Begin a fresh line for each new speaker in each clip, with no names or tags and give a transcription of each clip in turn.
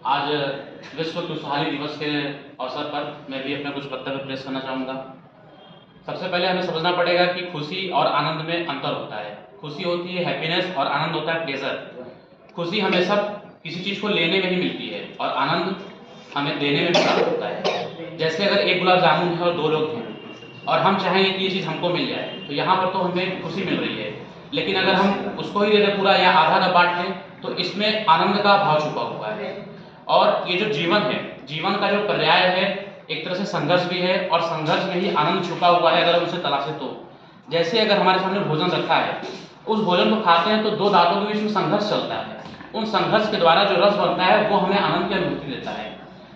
आज विश्व खुशहाली दिवस के अवसर पर मैं भी अपना कुछ वक्तव्य पेश करना चाहूँगा। सबसे पहले हमें समझना पड़ेगा कि खुशी और आनंद में अंतर होता है। खुशी होती है हैप्पीनेस और आनंद होता है प्लेजर। खुशी हमेशा किसी चीज़ को लेने में ही मिलती है और आनंद हमें देने में भी प्राप्त होता है। जैसे अगर एक गुलाब जामुन है और दो लोग हैं और हम चाहेंगे कि ये चीज़ हमको मिल जाए, तो यहाँ पर तो हमें खुशी मिल रही है, लेकिन अगर हम उसको ही दे दें पूरा या आधा न बांट लें तो इसमें आनंद का भाव छुपा हुआ है। और ये जो जीवन है, जीवन का जो पर्याय है, एक तरह से संघर्ष भी है और संघर्ष में ही आनंद छुपा हुआ है अगर हम उसे तलाशें तो। जैसे अगर हमारे सामने भोजन रखा है, उस भोजन को खाते हैं तो दो दांतों के बीच में संघर्ष चलता है। उन संघर्ष के द्वारा जो रस बनता है वो हमें आनंद की अनुभूति देता है।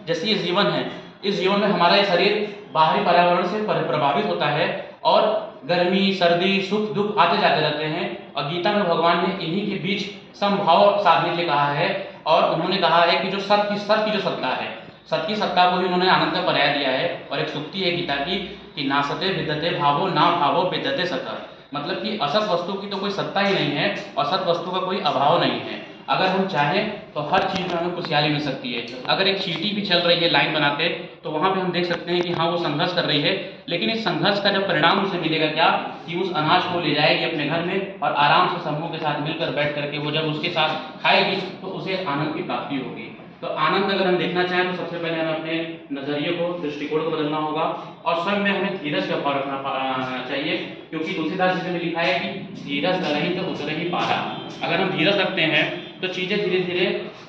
जैसे ये जीवन है, इस जीवन में हमारा ये शरीर बाहरी पर्यावरण से प्रभावित होता है और गर्मी, सर्दी, सुख, दुख आते जाते रहते हैं। और गीता में भगवान ने इन्हीं के बीच समभाव साधने के लिए कहा है और उन्होंने कहा है कि जो सत की जो सत्ता है, सत की सत्ता को ही उन्होंने आनंद का पर्याय दिया है। और एक सुक्ति है गीता की कि नासते विद्यते भावो ना भावो विद्यते सत। मतलब कि असत वस्तु की तो कोई सत्ता ही नहीं है और सत वस्तु का कोई अभाव नहीं है। अगर हम चाहें तो हर चीज़ में हमें खुशहाली मिल सकती है। अगर एक चींटी भी चल रही है लाइन बनाते, तो वहाँ पे हम देख सकते हैं कि हाँ वो संघर्ष कर रही है, लेकिन इस संघर्ष का जब परिणाम उसे मिलेगा क्या, कि उस अनाज को ले जाएगी अपने घर में और आराम से समूह के साथ मिलकर बैठ करके वो जब उसके साथ खाएगी तो उसे आनंद की प्राप्ति होगी। तो आनंद अगर हम देखना चाहें तो सबसे पहले हमें अपने नज़रिए को, दृष्टिकोण को बदलना होगा और स्वयं में हमें धीरज का भाव रखना चाहिए, क्योंकि तुलसीदास जी ने लिखा है कि धीरज धरहि तो उतरहि ही पारा। अगर हम धीरज रखते हैं तो चीज़ें धीरे धीरे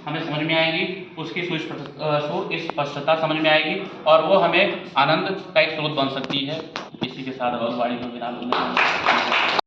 हमें समझ में आएंगी, उसकी सुस्पष्टता समझ में आएगी और वो हमें आनंद का एक स्रोत बन सकती है। इसी के साथ और वाणी को विराम देना।